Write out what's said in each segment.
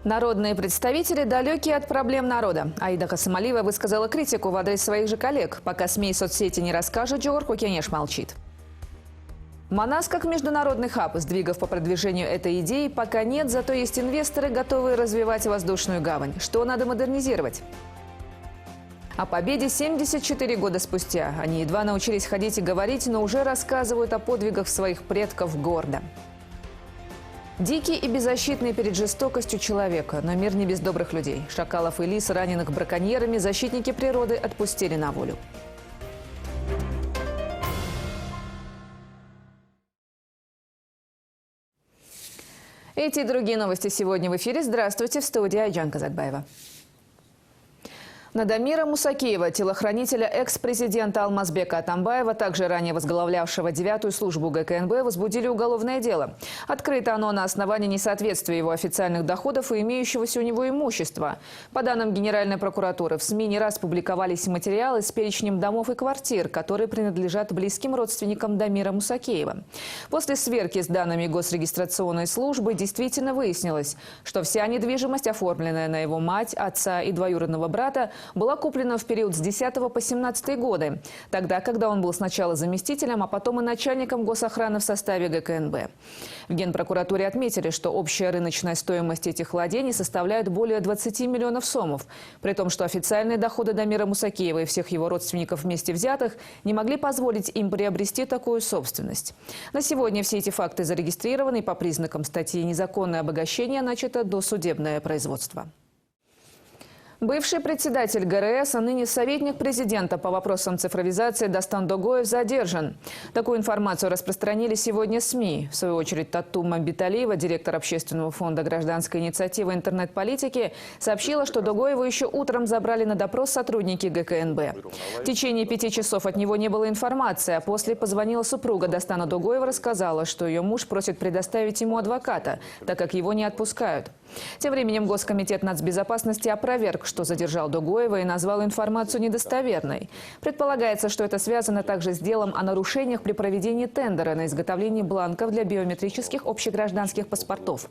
Народные представители далекие от проблем народа. Аида Хасамалиева высказала критику в адрес своих же коллег. Пока СМИ и соцсети не расскажут, Джорху Кенеш молчит. Манас как международный хаб, сдвигов по продвижению этой идеи пока нет, зато есть инвесторы, готовые развивать воздушную гавань. Что надо модернизировать? О победе 74 года спустя. Они едва научились ходить и говорить, но уже рассказывают о подвигах своих предков гордо. Дикий и беззащитный перед жестокостью человека, но мир не без добрых людей. Шакалов и лис, раненых браконьерами, защитники природы отпустили на волю. Эти и другие новости сегодня в эфире. Здравствуйте, в студии Айджан Казакбаева. На Дамира Мусакеева, телохранителя экс-президента Алмазбека Атамбаева, также ранее возглавлявшего 9-ю службу ГКНБ, возбудили уголовное дело. Открыто оно на основании несоответствия его официальных доходов и имеющегося у него имущества. По данным Генеральной прокуратуры, в СМИ не раз публиковались материалы с перечнем домов и квартир, которые принадлежат близким родственникам Дамира Мусакеева. После сверки с данными госрегистрационной службы действительно выяснилось, что вся недвижимость, оформленная на его мать, отца и двоюродного брата, была куплена в период с 10 по 17 годы, тогда, когда он был сначала заместителем, а потом и начальником госохраны в составе ГКНБ. В Генпрокуратуре отметили, что общая рыночная стоимость этих владений составляет более 20 миллионов сомов, при том, что официальные доходы Дамира Мусакеева и всех его родственников вместе взятых не могли позволить им приобрести такую собственность. На сегодня все эти факты зарегистрированы, и по признакам статьи «Незаконное обогащение» начато досудебное производство. Бывший председатель ГРС, а ныне советник президента по вопросам цифровизации Дастан Догоев задержан. Такую информацию распространили сегодня СМИ. В свою очередь, Тату Мамбиталиева, директор общественного фонда гражданской инициативы интернет-политики, сообщила, что Догоева еще утром забрали на допрос сотрудники ГКНБ. В течение 5 часов от него не было информации, а после позвонила супруга Дастана Догоева, рассказала, что ее муж просит предоставить ему адвоката, так как его не отпускают. Тем временем Госкомитет нацбезопасности опроверг, что задержал Догоева, и назвал информацию недостоверной. Предполагается, что это связано также с делом о нарушениях при проведении тендера на изготовление бланков для биометрических общегражданских паспортов.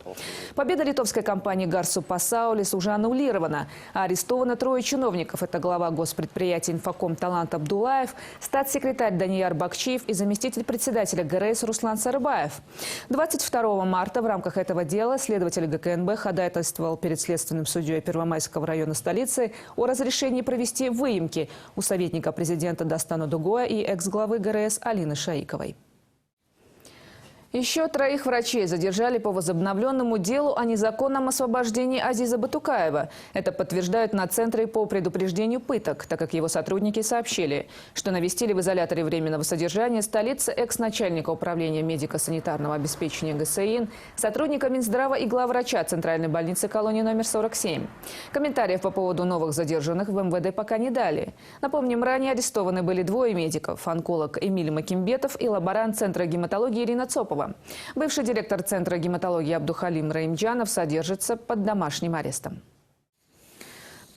Победа литовской компании «Гарсу Пасаулис» уже аннулирована, а арестовано 3 чиновников. Это глава госпредприятия «Инфоком» Талант Абдулаев, статс-секретарь Данияр Бакчиев и заместитель председателя ГРС Руслан Сарыбаев. 22 марта в рамках этого дела следователь ГКНБ ходатайствовал перед следственным судьей Первомайского района столицы о разрешении провести выемки у советника президента Дастана Догоя и экс-главы ГРС Алины Шаиковой. Еще 3 врачей задержали по возобновленному делу о незаконном освобождении Азиза Батукаева. Это подтверждают на Центре по предупреждению пыток, так как его сотрудники сообщили, что навестили в изоляторе временного содержания столицы экс-начальника управления медико-санитарного обеспечения ГСИН, сотрудника Минздрава и главврача Центральной больницы колонии номер 47. Комментариев по поводу новых задержанных в МВД пока не дали. Напомним, ранее арестованы были 2 медиков – онколог Эмиль Макимбетов и лаборант Центра гематологии Ирина Цопова. Бывший директор Центра гематологии Абдухалим Раимджанов содержится под домашним арестом.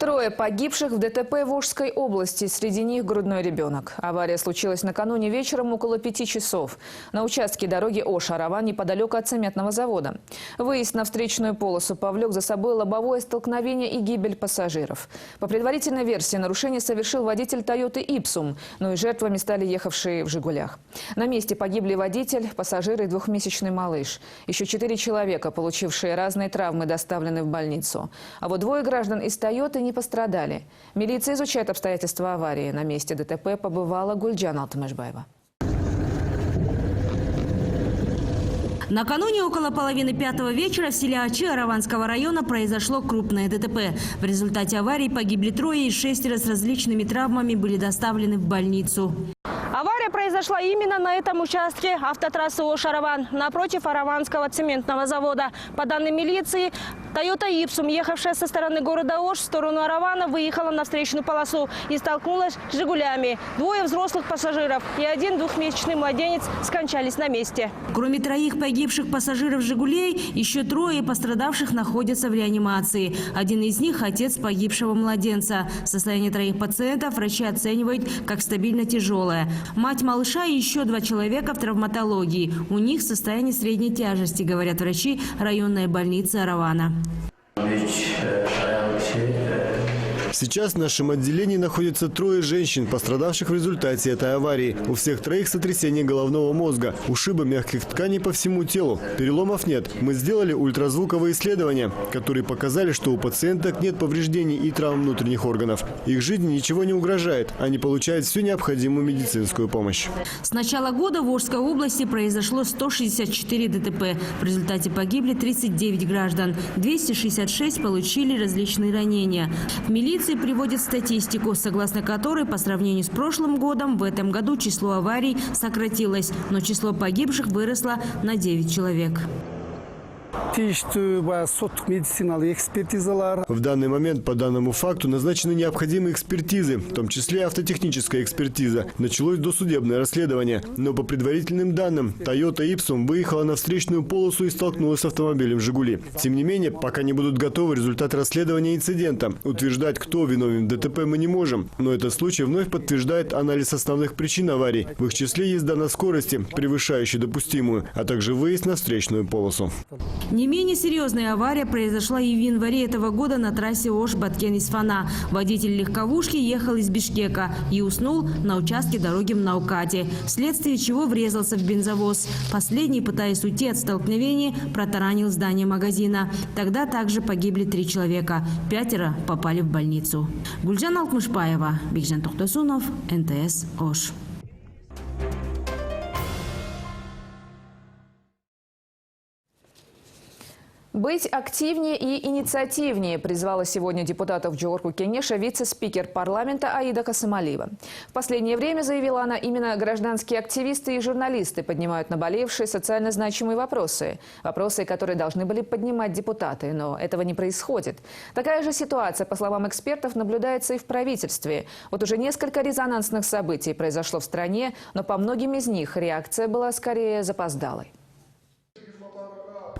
3 погибших в ДТП в Ужской области, среди них грудной ребенок. Авария случилась накануне вечером около 5 часов на участке дороги Ош-Араван неподалеку от цементного завода. Выезд на встречную полосу повлек за собой лобовое столкновение и гибель пассажиров. По предварительной версии, нарушение совершил водитель Тойоты Ипсум, но и жертвами стали ехавшие в «Жигулях». На месте погибли водитель, пассажиры и 2-месячный малыш. Еще 4 человека, получившие разные травмы, доставлены в больницу. А вот 2 граждан из Тойоты не пострадали. Милиция изучает обстоятельства аварии. На месте ДТП побывала Гульджан Алтымышбаева. Накануне около половины 5-го вечера в селе Ачи Араванского района произошло крупное ДТП. В результате аварии погибли 3 и 6 с различными травмами были доставлены в больницу. Авария произошла именно на этом участке автотрассы Ош-Араван, напротив Араванского цементного завода. По данным милиции, Тойота Ипсум, ехавшая со стороны города Ош в сторону Аравана, выехала на встречную полосу и столкнулась с «Жигулями». 2 взрослых пассажиров и 1 2-месячный младенец скончались на месте. Кроме 3 погибших пассажиров «Жигулей», еще 3 пострадавших находятся в реанимации. Один из них – отец погибшего младенца. Состояние 3 пациентов врачи оценивают как стабильно тяжелое. Мать малыша и еще 2 человека в травматологии. У них состояние средней тяжести, говорят врачи районной больницы Аравана. Сейчас в нашем отделении находится 3 женщин, пострадавших в результате этой аварии. У всех 3 сотрясение головного мозга, ушибы мягких тканей по всему телу. Переломов нет. Мы сделали ультразвуковые исследования, которые показали, что у пациенток нет повреждений и травм внутренних органов. Их жизни ничего не угрожает. Они получают всю необходимую медицинскую помощь. С начала года в Волжской области произошло 164 ДТП. В результате погибли 39 граждан. 266 получили различные ранения. В милиции приводят статистику, согласно которой по сравнению с прошлым годом в этом году число аварий сократилось, но число погибших выросло на 9 человек. В данный момент по данному факту назначены необходимые экспертизы, в том числе автотехническая экспертиза. Началось досудебное расследование. Но по предварительным данным, Toyota Ipsum выехала на встречную полосу и столкнулась с автомобилем «Жигули». Тем не менее, пока не будут готовы результаты расследования инцидента. Утверждать, кто виновен в ДТП, мы не можем. Но этот случай вновь подтверждает анализ основных причин аварий. В их числе езда на скорости, превышающей допустимую, а также выезд на встречную полосу. Не менее серьезная авария произошла и в январе этого года на трассе Ош-Баткен-Исфана. Водитель легковушки ехал из Бишкека и уснул на участке дороги в Наукате, вследствие чего врезался в бензовоз. Последний, пытаясь уйти от столкновения, протаранил здание магазина. Тогда также погибли 3 человека. 5 попали в больницу. Гульжан Алтмышбаева, Бекжан Тохтасунов, НТС Ош. Быть активнее и инициативнее призвала сегодня депутатов Джогорку Кенеша вице-спикер парламента Аида Касымалиева. В последнее время, заявила она, именно гражданские активисты и журналисты поднимают наболевшие социально значимые вопросы. Вопросы, которые должны были поднимать депутаты, но этого не происходит. Такая же ситуация, по словам экспертов, наблюдается и в правительстве. Вот уже несколько резонансных событий произошло в стране, но по многим из них реакция была скорее запоздалой.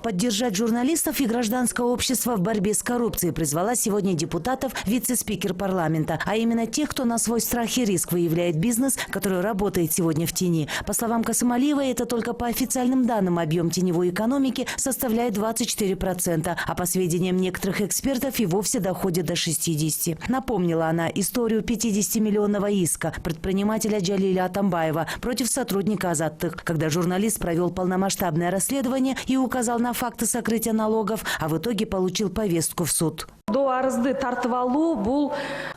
Поддержать журналистов и гражданское общество в борьбе с коррупцией призвала сегодня депутатов вице-спикер парламента, а именно тех, кто на свой страх и риск выявляет бизнес, который работает сегодня в тени. По словам Касымалиевой, это только по официальным данным объем теневой экономики составляет 24%, а по сведениям некоторых экспертов и вовсе доходит до 60%. Напомнила она историю 50-миллионного иска предпринимателя Джалиля Атамбаева против сотрудника Азаттык, когда журналист провел полномасштабное расследование и указал на факты сокрытия налогов, а в итоге получил повестку в суд.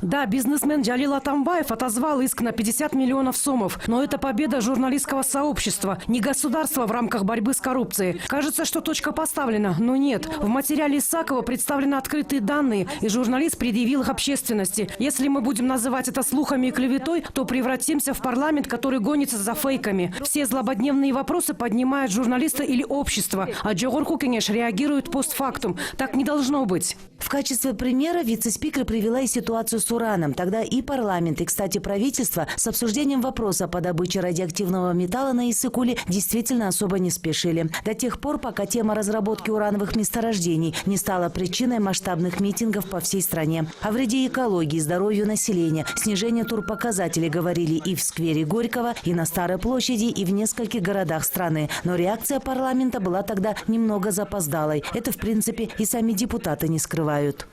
Да, бизнесмен Джалил Атамбаев отозвал иск на 50 миллионов сомов. Но это победа журналистского сообщества, не государства в рамках борьбы с коррупцией. Кажется, что точка поставлена, но нет. В материале Исакова представлены открытые данные, и журналист предъявил их общественности. Если мы будем называть это слухами и клеветой, то превратимся в парламент, который гонится за фейками. Все злободневные вопросы поднимают журналисты или общество, а Джогорку Кенеш реагирует постфактум. Так не должно быть. В качестве примера вице-спикер привела и ситуацию с ураном. Тогда и парламент, и, кстати, правительство с обсуждением вопроса по добыче радиоактивного металла на Иссык-Куле действительно особо не спешили. До тех пор, пока тема разработки урановых месторождений не стала причиной масштабных митингов по всей стране. О вреде экологии, здоровью населения, снижении турпоказателей говорили и в сквере Горького, и на Старой площади, и в нескольких городах страны. Но реакция парламента была тогда немного запоздалой. Это, в принципе, и сами депутаты не скрывают.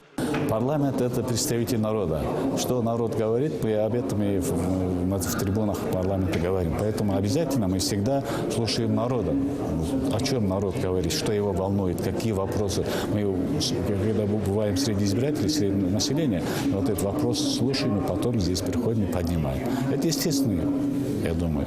Парламент – это представитель народа. Что народ говорит, мы об этом и в трибунах парламента говорим. Поэтому обязательно мы всегда слушаем народа. О чем народ говорит, что его волнует, какие вопросы. Мы, когда бываем среди избирателей, среди населения, вот этот вопрос слушаем, и потом здесь приходим и поднимаем. Это естественно, я думаю.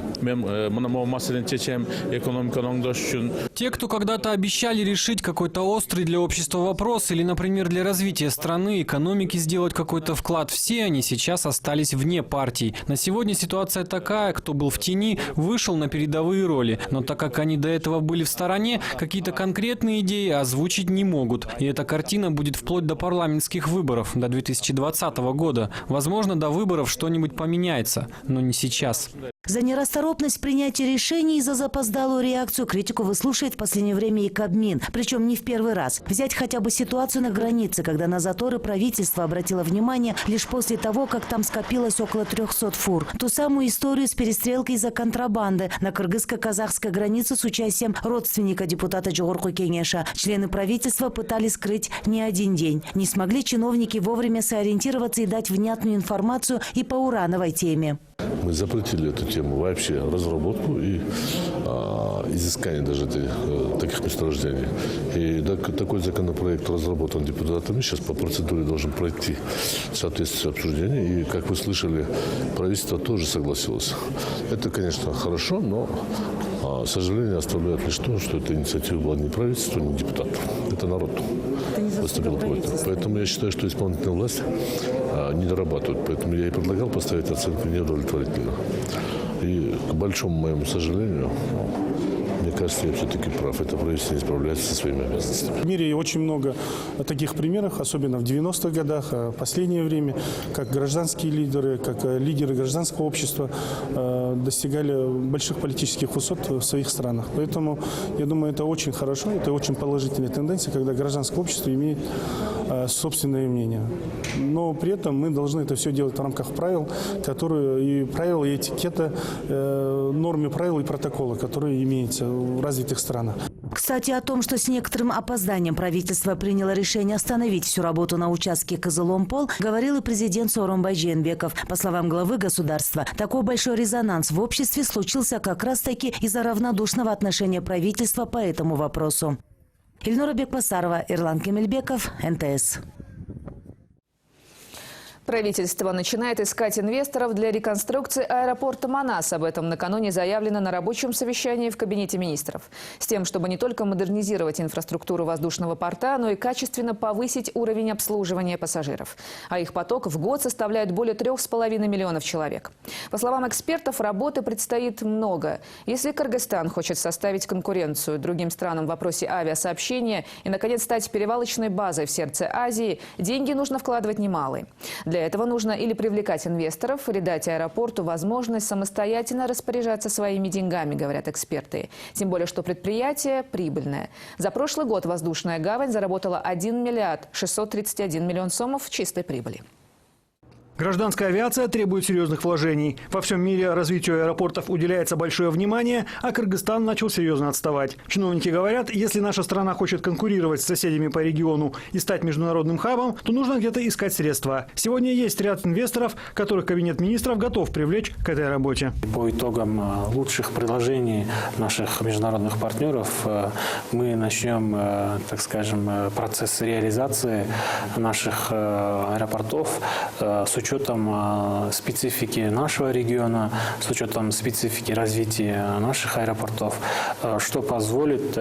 Те, кто когда-то обещали решить какой-то острый для общества вопрос или, например, для развития страны, экономики сделать какой-то вклад, все они сейчас остались вне партий. На сегодня ситуация такая, кто был в тени, вышел на передовые роли. Но так как они до этого были в стороне, какие-то конкретные идеи озвучить не могут. И эта картина будет вплоть до парламентских выборов, до 2020 года. Возможно, до выборов что-нибудь поменяется, но не сейчас. За нерасторопность в принятии решений и за запоздалую реакцию критику выслушает в последнее время и Кабмин, причем не в первый раз. Взять хотя бы ситуацию на границе, когда на заторы правительство обратило внимание лишь после того, как там скопилось около 300 фур. Ту самую историю с перестрелкой из-за контрабанды на кыргызско-казахской границе с участием родственника депутата Джогорку Кенеша. Члены правительства пытались скрыть не один день. Не смогли чиновники вовремя сориентироваться и дать внятную информацию и по урановой теме. Мы запретили эту тему вообще, разработку и изыскание даже таких месторождений. И такой законопроект разработан депутатами, сейчас по процедуре должен пройти соответствующее обсуждение. И, как вы слышали, правительство тоже согласилось. Это, конечно, хорошо, но, к сожалению, оставляет лишь то, что эта инициатива была не правительства, не депутатов. Это народ выступил против. Поэтому я считаю, что исполнительная власть не дорабатывает. Поэтому я и предлагал поставить оценку неудовлетворительно. И, к большому моему сожалению, мне кажется, я все-таки прав. Это правительство не справляется со своими обязанностями. В мире очень много таких примеров, особенно в 90-х годах, в последнее время, как гражданские лидеры, как лидеры гражданского общества достигали больших политических высот в своих странах. Поэтому, я думаю, это очень хорошо, это очень положительная тенденция, когда гражданское общество имеет собственное мнение. Но при этом мы должны это все делать в рамках правил, которые и правил, и этикета, нормы правил и протокола, которые имеются в развитых странах. Кстати, о том, что с некоторым опозданием правительство приняло решение остановить всю работу на участке Кызылом-Пол, говорил и президент Сооронбай Жээнбеков. По словам главы государства, такой большой резонанс в обществе случился как раз-таки из-за равнодушного отношения правительства по этому вопросу. Ильнура Бекбасарова, Ирлан Кемельбеков, НТС. Правительство начинает искать инвесторов для реконструкции аэропорта Манас. Об этом накануне заявлено на рабочем совещании в Кабинете министров. С тем, чтобы не только модернизировать инфраструктуру воздушного порта, но и качественно повысить уровень обслуживания пассажиров. А их поток в год составляет более 3,5 миллионов человек. По словам экспертов, работы предстоит много. Если Кыргызстан хочет составить конкуренцию другим странам в вопросе авиасообщения и, наконец, стать перевалочной базой в сердце Азии, деньги нужно вкладывать немалые. Для этого нужно или привлекать инвесторов, или дать аэропорту возможность самостоятельно распоряжаться своими деньгами, говорят эксперты. Тем более, что предприятие прибыльное. За прошлый год воздушная гавань заработала 1 миллиард 631 миллион сомов чистой прибыли. Гражданская авиация требует серьезных вложений. Во всем мире развитию аэропортов уделяется большое внимание, а Кыргызстан начал серьезно отставать. Чиновники говорят, если наша страна хочет конкурировать с соседями по региону и стать международным хабом, то нужно где-то искать средства. Сегодня есть ряд инвесторов, которых Кабинет министров готов привлечь к этой работе. По итогам лучших предложений наших международных партнеров мы начнем, так скажем, процесс реализации наших аэропортов с учетом специфики нашего региона, с учетом специфики развития наших аэропортов, что позволит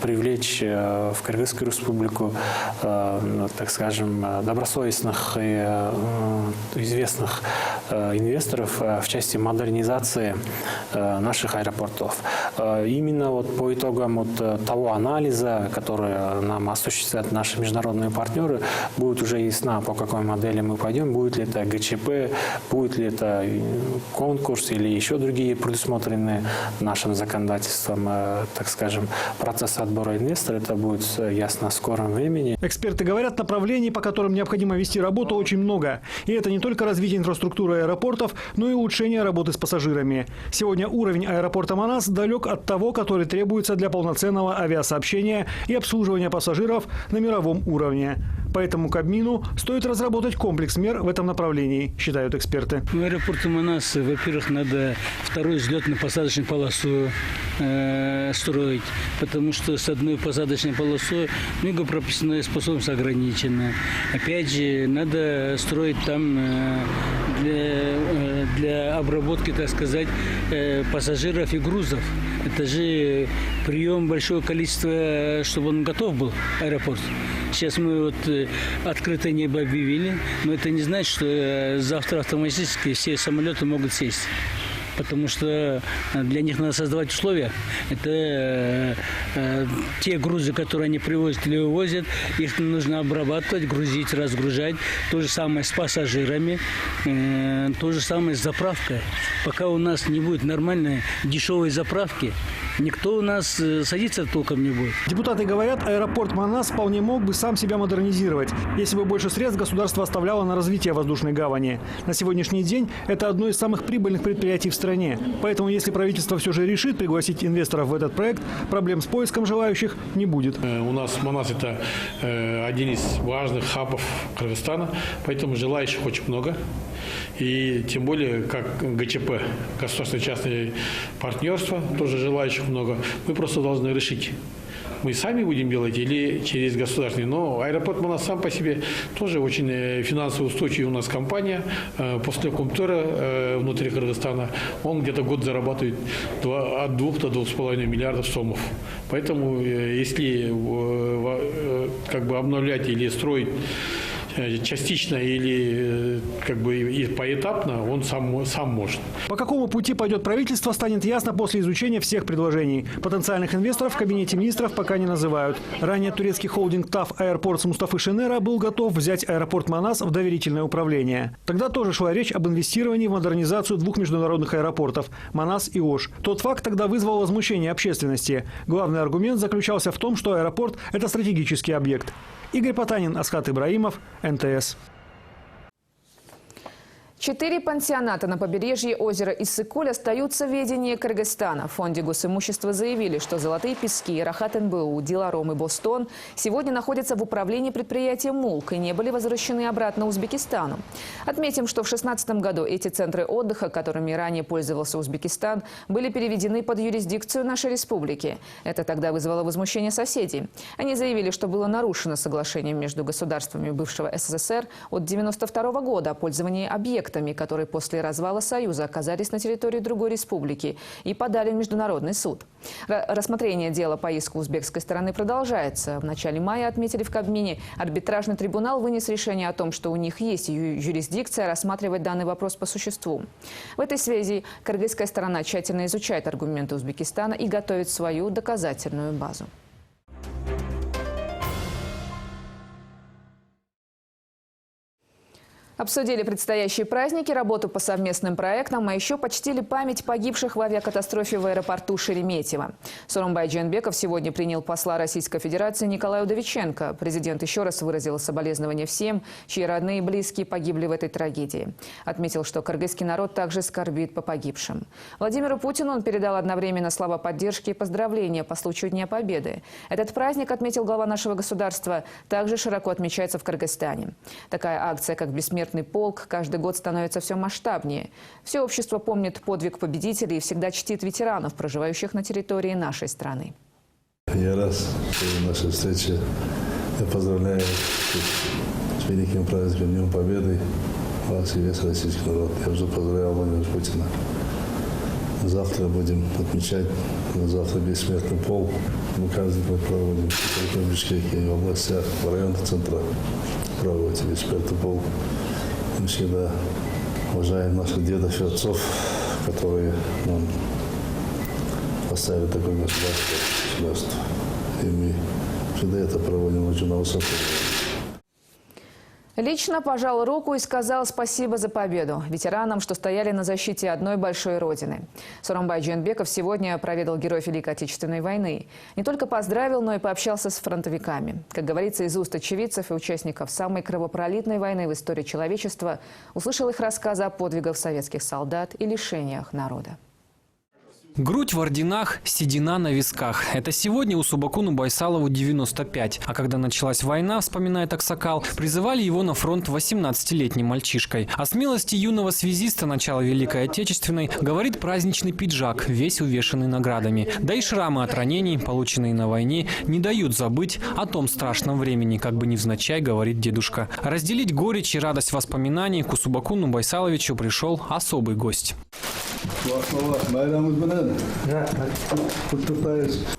привлечь в Кыргызскую республику, так скажем, добросовестных и известных инвесторов в части модернизации наших аэропортов. Именно вот по итогам того анализа, который нам осуществляют наши международные партнеры, будет уже ясно, по какой модели мы пойдем, будет ли это ГЧП, будет ли это конкурс или еще другие предусмотренные нашим законодательством, так скажем, процесс отбора инвестора. Это будет ясно в скором времени. Эксперты говорят, направлений, по которым необходимо вести работу, очень много. И это не только развитие инфраструктуры аэропортов, но и улучшение работы с пассажирами. Сегодня уровень аэропорта Манас далек от того, который требуется для полноценного авиасообщения и обслуживания пассажиров на мировом уровне. Поэтому Кабмину стоит разработать комплекс мер в этом направлении, считают эксперты. В аэропорте Манас, во-первых, надо вторую взлетно-посадочную полосу строить, потому что с одной посадочной полосой многопропускная способность ограничена. Опять же, надо строить там для обработки, так сказать, пассажиров и грузов. Это же прием большого количества, чтобы он готов был, аэропорт. Сейчас мы вот открытое небо объявили, но это не значит, что завтра автоматически все самолеты могут сесть. Потому что для них надо создавать условия. Это те грузы, которые они привозят или вывозят, их нужно обрабатывать, грузить, разгружать. То же самое с пассажирами, то же самое с заправкой. Пока у нас не будет нормальной дешевой заправки, никто у нас садиться толком не будет. Депутаты говорят, аэропорт Манас вполне мог бы сам себя модернизировать, если бы больше средств государство оставляло на развитие воздушной гавани. На сегодняшний день это одно из самых прибыльных предприятий в стране. Поэтому, если правительство все же решит пригласить инвесторов в этот проект, проблем с поиском желающих не будет. У нас Манас – это один из важных хабов Кыргызстана, поэтому желающих очень много. И тем более, как ГЧП, государственно-частное партнерство, тоже желающих много. Мы просто должны решить, мы сами будем делать или через государственный. Но аэропорт Манас сам по себе тоже очень финансово устойчивая у нас компания. После Комтура внутри Кыргызстана он где-то год зарабатывает от 2 до 2,5 миллиардов сомов. Поэтому если как бы обновлять или строить частично или как бы и поэтапно, он сам может. По какому пути пойдет правительство, станет ясно после изучения всех предложений. Потенциальных инвесторов в кабинете министров пока не называют. Ранее турецкий холдинг ТАФ Аэропортс Мустафы Шенера был готов взять аэропорт Манас в доверительное управление. Тогда тоже шла речь об инвестировании в модернизацию 2 международных аэропортов – Манас и Ош. Тот факт тогда вызвал возмущение общественности. Главный аргумент заключался в том, что аэропорт – это стратегический объект. Игорь Потанин, Асхат Ибраимов, НТС. 4 пансионата на побережье озера Иссык-Куль остаются в ведении Кыргызстана. В фонде госимущества заявили, что «Золотые пески», «Рахат НБУ», «Диларом» и «Бостон» сегодня находятся в управлении предприятия «МУЛК» и не были возвращены обратно Узбекистану. Отметим, что в 2016 году эти центры отдыха, которыми ранее пользовался Узбекистан, были переведены под юрисдикцию нашей республики. Это тогда вызвало возмущение соседей. Они заявили, что было нарушено соглашение между государствами бывшего СССР от 1992 года о пользовании объектами, которые после развала Союза оказались на территории другой республики, и подали в Международный суд. Рассмотрение дела по иску узбекской стороны продолжается. В начале мая, отметили в Кабмине, арбитражный трибунал вынес решение о том, что у них есть юрисдикция рассматривать данный вопрос по существу. В этой связи кыргызская сторона тщательно изучает аргументы Узбекистана и готовит свою доказательную базу. Обсудили предстоящие праздники, работу по совместным проектам, а еще почтили память погибших в авиакатастрофе в аэропорту Шереметьево. Сооронбай Жээнбеков сегодня принял посла Российской Федерации Николая Удовиченко. Президент еще раз выразил соболезнования всем, чьи родные и близкие погибли в этой трагедии. Отметил, что кыргызский народ также скорбит по погибшим. Владимиру Путину он передал одновременно слова поддержки и поздравления по случаю Дня Победы. Этот праздник, отметил глава нашего государства, также широко отмечается в Кыргызстане. Такая акция, как «Бессмертный полк», каждый год становится все масштабнее. Все общество помнит подвиг победителей и всегда чтит ветеранов, проживающих на территории нашей страны. Я рад, что наша встреча. Я поздравляю с великим праздником Днем Победы вас и весь российский народ. Я уже поздравлял Владимира Путина. Завтра будем отмечать, завтра бессмертный полк. Мы каждый год проводим в Бишкеке, в областях, в районах центра проводим бессмертный полк. Мы всегда уважаем наших дедов и отцов, которые нам поставили такое государство. И мы всегда это проводим очень на высоком уровне. Лично пожал руку и сказал спасибо за победу ветеранам, что стояли на защите одной большой родины. Сооронбай Жээнбеков сегодня проведал героев Великой Отечественной войны. Не только поздравил, но и пообщался с фронтовиками. Как говорится из уст очевидцев и участников самой кровопролитной войны в истории человечества, услышал их рассказы о подвигах советских солдат и лишениях народа. Грудь в орденах, седина на висках. Это сегодня Усубакуну Байсалову 95. А когда началась война, вспоминает Аксакал, призывали его на фронт 18-летним мальчишкой. О смелости юного связиста начала Великой Отечественной говорит праздничный пиджак, весь увешанный наградами. Да и шрамы от ранений, полученные на войне, не дают забыть о том страшном времени, как бы невзначай говорит дедушка. Разделить горечь и радость воспоминаний к Усубакуну Байсаловичу пришел особый гость.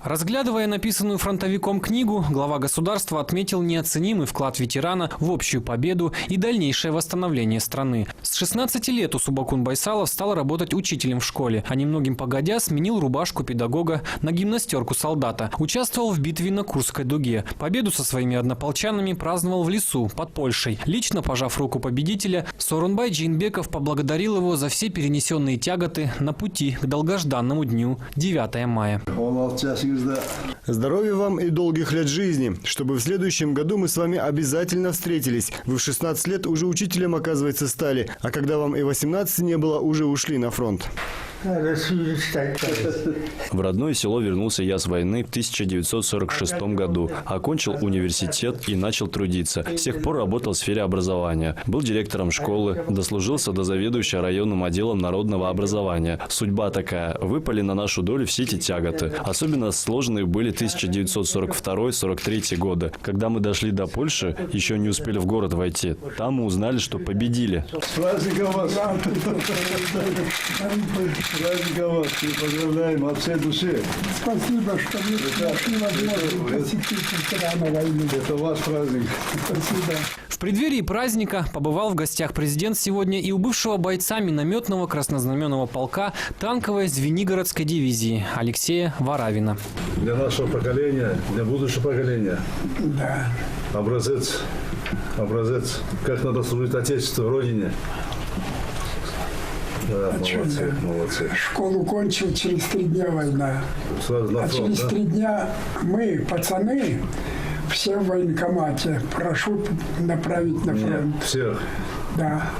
Разглядывая написанную фронтовиком книгу, глава государства отметил неоценимый вклад ветерана в общую победу и дальнейшее восстановление страны. С 16 лет Усубакун Байсалов стал работать учителем в школе, а немногим погодя сменил рубашку педагога на гимнастерку солдата. Участвовал в битве на Курской дуге. Победу со своими однополчанами праздновал в лесу под Польшей. Лично пожав руку победителя, Сооронбай Жээнбеков поблагодарил его за все перенесенные тяготы даты на пути к долгожданному дню 9 мая. Здоровья вам и долгих лет жизни, чтобы в следующем году мы с вами обязательно встретились. Вы в 16 лет уже учителем, оказывается, стали, а когда вам и 18 не было, уже ушли на фронт. В родное село вернулся я с войны в 1946 году. Окончил университет и начал трудиться. С тех пор работал в сфере образования. Был директором школы, дослужился до заведующего районным отделом народного образования. Судьба такая. Выпали на нашу долю все эти тяготы. Особенно сложные были 1942-43 годы. Когда мы дошли до Польши, еще не успели в город войти. Там мы узнали, что победили. С праздником вас! Праздником вас! Поздравляем от всей души! Спасибо, что вы нашли возможность посетить ветерана войны. Это ваш праздник. Спасибо. В преддверии праздника побывал в гостях президент сегодня и у бывшего бойца минометного краснознаменного полка танковой Звенигородской дивизии Алексея Варавина. Для нашего поколения, для будущего поколения. Да. Образец, как надо служить Отечеству, Родине. Да, молодцы, молодцы. Школу кончил, через 3 дня война. Сразу на фронт, через 3 дня мы, пацаны, все в военкомате. Прошу направить на фронт. Нет, всех. Да,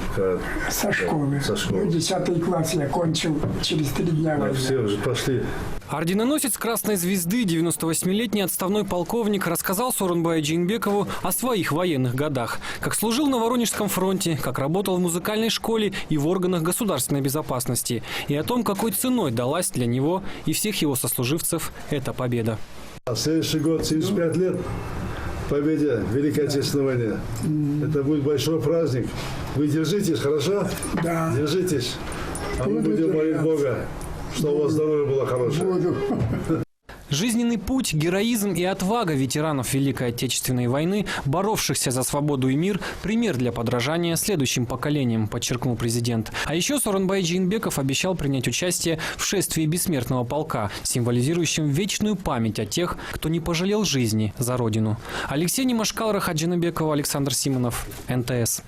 со школы. Со школы. 10 класс я кончил, через 3 дня война. Все уже пошли. Орденоносец Красной Звезды, 98-летний отставной полковник, рассказал Сооронбаю Жээнбекову о своих военных годах. Как служил на Воронежском фронте, как работал в музыкальной школе и в органах государственной безопасности. И о том, какой ценой далась для него и всех его сослуживцев эта победа. А следующий год, 75 лет, победе в Великой Отечественной войне. Это будет большой праздник. Вы держитесь, хорошо? Да. Держитесь. А мы будем молить Бога, что у вас здоровье было хорошее. Жизненный путь, героизм и отвага ветеранов Великой Отечественной войны, боровшихся за свободу и мир, пример для подражания следующим поколениям, подчеркнул президент. А еще Сооронбай Жээнбеков обещал принять участие в шествии бессмертного полка, символизирующем вечную память о тех, кто не пожалел жизни за Родину. Алексей Немашкал, Рахат Джанабекова, Александр Симонов, НТС.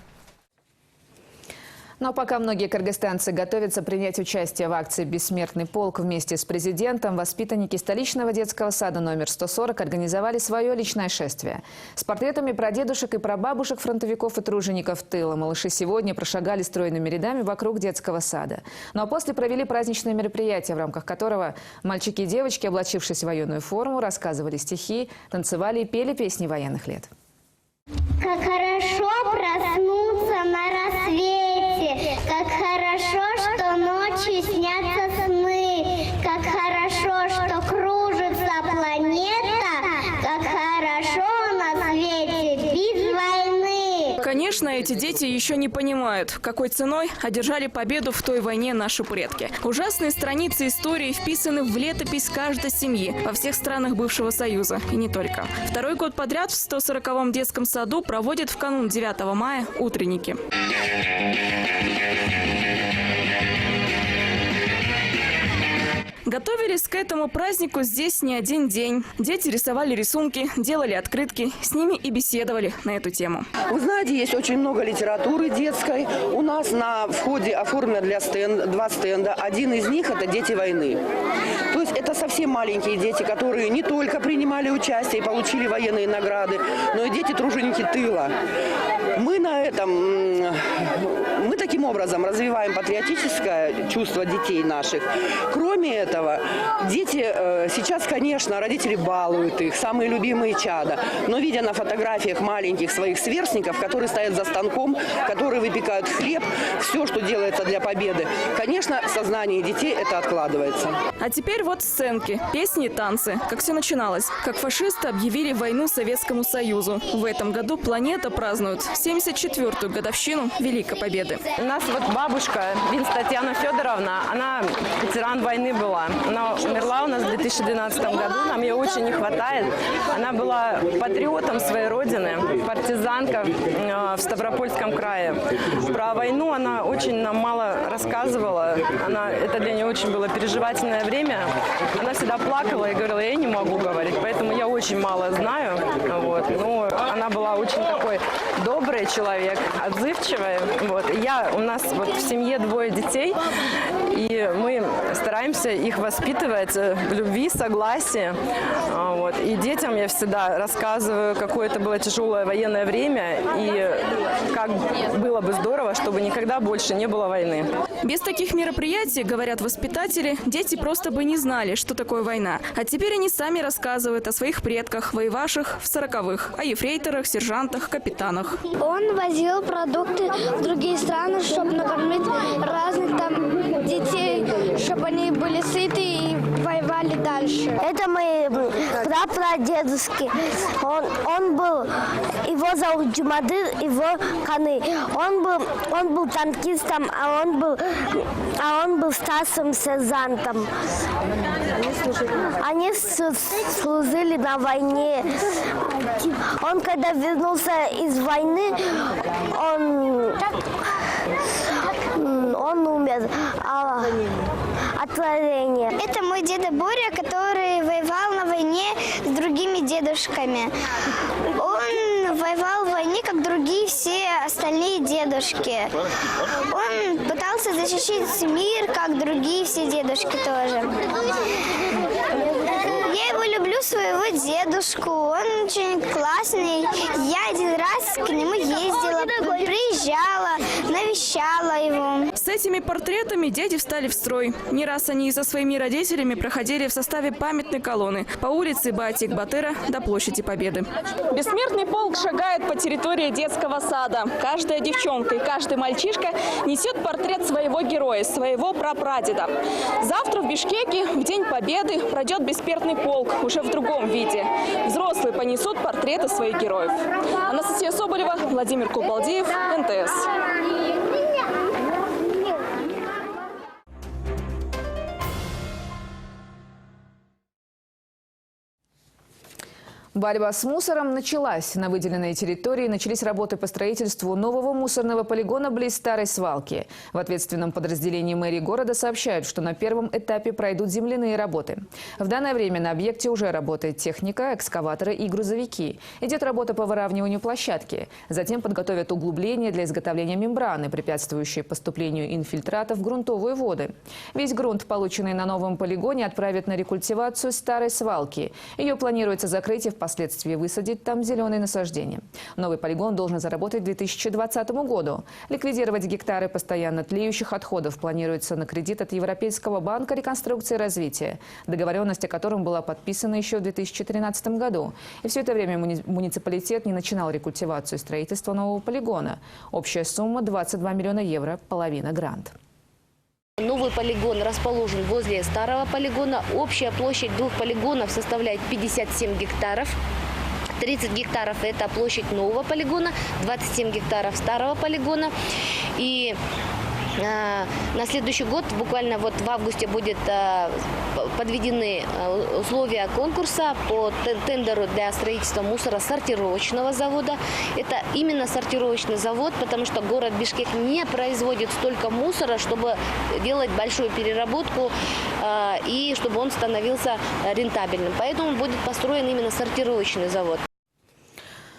Но пока многие кыргызстанцы готовятся принять участие в акции «Бессмертный полк» вместе с президентом, воспитанники столичного детского сада номер 140 организовали свое личное шествие. С портретами прадедушек и прабабушек фронтовиков и тружеников тыла малыши сегодня прошагали стройными рядами вокруг детского сада. Ну а после провели праздничное мероприятие, в рамках которого мальчики и девочки, облачившись в военную форму, рассказывали стихи, танцевали и пели песни военных лет. Как хорошо проснуться на рассвете, как хорошо, что ночью снятся сны, как хорошо, что кружится планета, как хорошо на свете без войны. Конечно, эти дети еще не понимают, какой ценой одержали победу в той войне наши предки. Ужасные страницы истории вписаны в летопись каждой семьи во всех странах бывшего Союза, и не только. Второй год подряд в 140-м детском саду проводят в канун 9 мая утренники. Готовились к этому празднику здесь не один день. Дети рисовали рисунки, делали открытки, с ними и беседовали на эту тему. Вы знаете, есть очень много литературы детской. У нас на входе оформлено для 2 стенда. Один из них – это «Дети войны». То есть это совсем маленькие дети, которые не только принимали участие и получили военные награды, но и дети-труженики тыла. Мы таким образом развиваем патриотическое чувство детей наших. Кроме этого, дети сейчас, конечно, родители балуют их, самые любимые чада. Но видя на фотографиях маленьких своих сверстников, которые стоят за станком, которые выпекают хлеб, все, что делается для победы, конечно, в сознании детей это откладывается. А теперь вот сценки, песни и танцы. Как все начиналось. Как фашисты объявили войну Советскому Союзу. В этом году планета празднует 74-ю годовщину Великой Победы. У нас вот бабушка Татьяна Федоровна, она ветеран войны была. Она умерла у нас в 2012 году, нам ее очень не хватает. Она была патриотом своей родины, партизанка в Ставропольском крае. Про войну она очень нам мало рассказывала. Это для нее очень было переживательное время. Она всегда плакала и говорила, я не могу говорить, поэтому я очень мало знаю. Вот. Но она была очень такой добрый человек, отзывчивый. Вот. У нас вот в семье 2 детей, и И мы стараемся их воспитывать в любви, согласии. Вот. И детям я всегда рассказываю, какое это было тяжелое военное время и как было бы здорово, чтобы никогда больше не было войны. Без таких мероприятий, говорят воспитатели, дети просто бы не знали, что такое война. А теперь они сами рассказывают о своих предках, воевавших в 40-х, о ефрейторах, сержантах, капитанах. Он возил продукты в другие страны, чтобы накормить разных там детей, чтобы они были сыты и воевали дальше. Это мои прапрадедушки. Он был, его зовут Джумадыр, его Каны. Он был танкистом, а он был старшим сержантом. Они служили на войне. Он, когда вернулся из войны, он умер от ранения. Это мой деда Боря, который воевал на войне с другими дедушками. Он воевал в войне, как другие все остальные дедушки. Он пытался защитить мир, как другие все дедушки тоже. Я его люблю, своего дедушку. Он очень классный. Я один раз к нему ездила, приезжала, навещала его. С этими портретами дети встали в строй. Не раз они со своими родителями проходили в составе памятной колонны по улице Баатик-Батыра до площади Победы. Бессмертный полк шагает по территории детского сада. Каждая девчонка и каждый мальчишка несет портрет своего героя, своего прапрадеда. Завтра в Бишкеке, в День Победы, пройдет бессмертный полк уже в другом виде. Взрослые понесут портреты своих героев. Анастасия Соболева, Владимир Кубалдиев, НТС. Борьба с мусором началась. На выделенной территории начались работы по строительству нового мусорного полигона близ старой свалки. В ответственном подразделении мэрии города сообщают, что на первом этапе пройдут земляные работы. В данное время на объекте уже работает техника, экскаваторы и грузовики. Идет работа по выравниванию площадки. Затем подготовят углубления для изготовления мембраны, препятствующие поступлению инфильтратов в грунтовые воды. Весь грунт, полученный на новом полигоне, отправят на рекультивацию старой свалки. Ее планируется закрыть и впоследствии высадить там зеленые насаждения. Новый полигон должен заработать к 2020 году. Ликвидировать гектары постоянно тлеющих отходов планируется на кредит от Европейского банка реконструкции и развития, договоренность о котором была подписана еще в 2013 году. И все это время муниципалитет не начинал рекультивацию и строительство нового полигона. Общая сумма 22 миллиона евро, половина грант. Новый полигон расположен возле старого полигона. Общая площадь двух полигонов составляет 57 гектаров. 30 гектаров – это площадь нового полигона, 27 гектаров старого полигона. И на следующий год, буквально вот в августе, будут подведены условия конкурса по тендеру для строительства мусоросортировочного завода. Это именно сортировочный завод, потому что город Бишкек не производит столько мусора, чтобы делать большую переработку и чтобы он становился рентабельным. Поэтому будет построен именно сортировочный завод.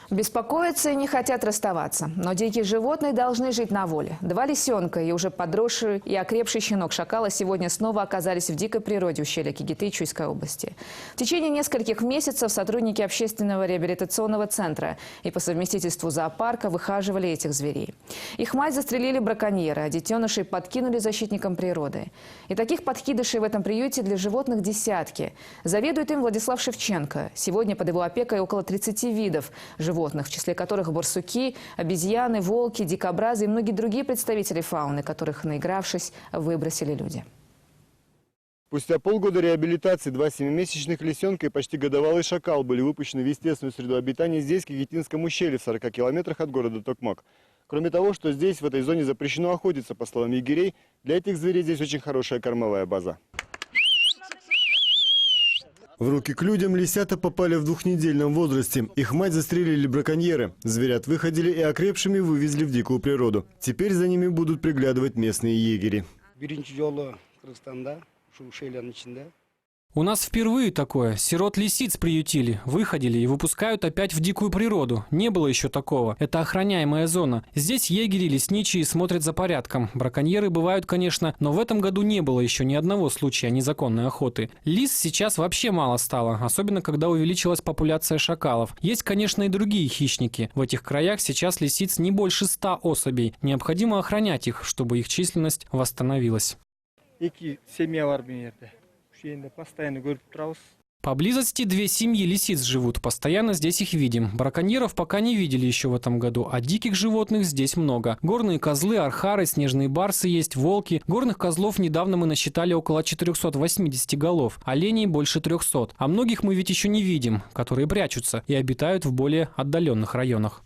Беспокоятся и не хотят расставаться. Но дикие животные должны жить на воле. 2 лисенка и уже подросший и окрепший щенок шакала сегодня снова оказались в дикой природе ущелья Кигиты Чуйской области. В течение нескольких месяцев сотрудники общественного реабилитационного центра и по совместительству зоопарка выхаживали этих зверей. Их мать застрелили браконьеры, а детенышей подкинули защитникам природы. И таких подкидышей в этом приюте для животных десятки. Заведует им Владислав Шевченко. Сегодня под его опекой около 30 видов животных, в числе которых барсуки, обезьяны, волки, дикобразы и многие другие представители фауны, которых, наигравшись, выбросили люди. Спустя полгода реабилитации 2 7-месячных лисенка и почти годовалый шакал были выпущены в естественную среду обитания здесь, в Кигитинском ущелье, в 40 километрах от города Токмак. Кроме того, что здесь, в этой зоне, запрещено охотиться, по словам егерей, для этих зверей здесь очень хорошая кормовая база. В руки к людям лисята попали в 2-недельном возрасте. Их мать застрелили браконьеры. Зверят выходили и окрепшими вывезли в дикую природу. Теперь за ними будут приглядывать местные егери. У нас впервые такое. Сирот-лисиц приютили, выходили и выпускают опять в дикую природу. Не было еще такого. Это охраняемая зона. Здесь егери, лесничие смотрят за порядком. Браконьеры бывают, конечно, но в этом году не было еще ни одного случая незаконной охоты. Лис сейчас вообще мало стало, особенно когда увеличилась популяция шакалов. Есть, конечно, и другие хищники. В этих краях сейчас лисиц не больше 100 особей. Необходимо охранять их, чтобы их численность восстановилась. Поблизости 2 семьи лисиц живут, постоянно здесь их видим. Браконьеров пока не видели еще в этом году, а диких животных здесь много. Горные козлы, архары, снежные барсы есть, волки. Горных козлов недавно мы насчитали около 480 голов, оленей больше 300. А многих мы ведь еще не видим, которые прячутся и обитают в более отдаленных районах.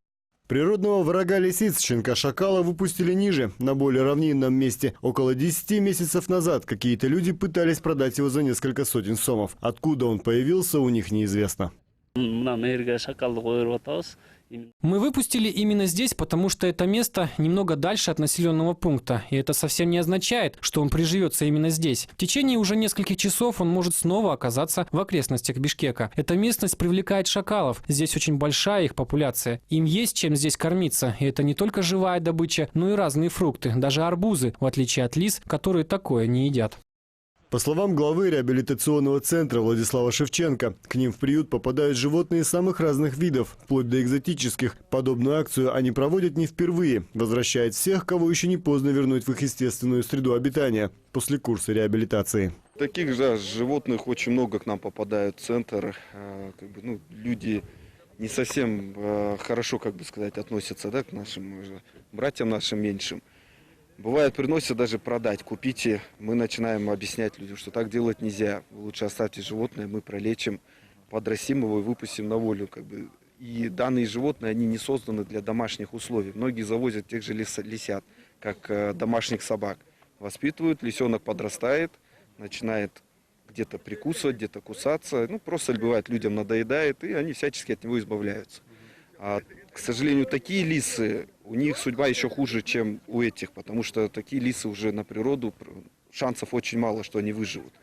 Природного врага лисиц, щенка-шакала, выпустили ниже, на более равнинном месте. Около 10 месяцев назад какие-то люди пытались продать его за несколько сотен сомов. Откуда он появился, у них неизвестно. Мы выпустили именно здесь, потому что это место немного дальше от населенного пункта. И это совсем не означает, что он приживется именно здесь. В течение уже нескольких часов он может снова оказаться в окрестностях Бишкека. Эта местность привлекает шакалов. Здесь очень большая их популяция. Им есть чем здесь кормиться. И это не только живая добыча, но и разные фрукты, даже арбузы, в отличие от лис, которые такое не едят. По словам главы реабилитационного центра Владислава Шевченко, к ним в приют попадают животные самых разных видов, вплоть до экзотических. Подобную акцию они проводят не впервые, возвращают всех, кого еще не поздно вернуть в их естественную среду обитания после курса реабилитации. Таких же животных очень много к нам попадают в центр. Люди не совсем хорошо, относятся к нашим братьям, нашим меньшим. Бывает, приносят даже продать, купите. Мы начинаем объяснять людям, что так делать нельзя. Вы лучше оставьте животное, мы пролечим, подрастим его и выпустим на волю. И данные животные, они не созданы для домашних условий. Многие завозят тех же лисят, как домашних собак. Воспитывают, лисенок подрастает, начинает где-то прикусывать, где-то кусаться. Просто бывает, людям надоедает, и они всячески от него избавляются. А, к сожалению, такие лисы, у них судьба еще хуже, чем у этих, потому что такие лисы уже на природу, шансов очень мало, что они выживут.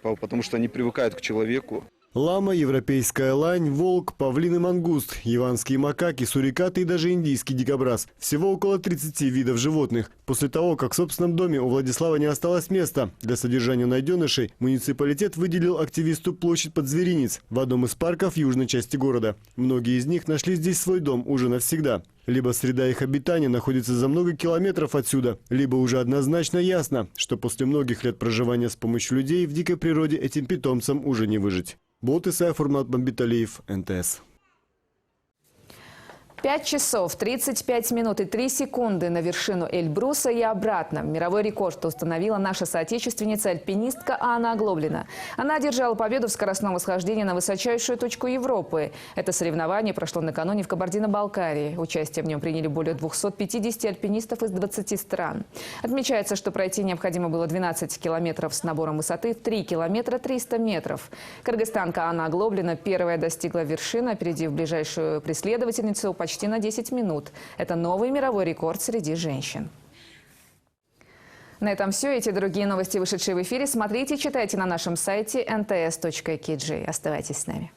Потому что они привыкают к человеку. Лама, европейская лань, волк, павлин и мангуст, яванские макаки, сурикаты и даже индийский дикобраз. Всего около 30 видов животных. После того, как в собственном доме у Владислава не осталось места для содержания найденышей, муниципалитет выделил активисту площадь под зверинец в одном из парков южной части города. Многие из них нашли здесь свой дом уже навсегда. Либо среда их обитания находится за много километров отсюда, либо уже однозначно ясно, что после многих лет проживания с помощью людей в дикой природе этим питомцам уже не выжить. Болт Исаев, Фурмат Бамбиталиев, НТС. 5 часов 35 минут и 3 секунды на вершину Эльбруса и обратно. Мировой рекорд установила наша соотечественница-альпинистка Анна Оглоблина. Она одержала победу в скоростном восхождении на высочайшую точку Европы. Это соревнование прошло накануне в Кабардино-Балкарии. Участие в нем приняли более 250 альпинистов из 20 стран. Отмечается, что пройти необходимо было 12 километров с набором высоты в 3 километра 300 метров. Кыргызстанка Анна Оглоблина первая достигла вершины, опередив ближайшую преследовательницу почти на 10 минут. Это новый мировой рекорд среди женщин. На этом все. Эти и другие новости, вышедшие в эфире, смотрите и читайте на нашем сайте nts.kg. Оставайтесь с нами.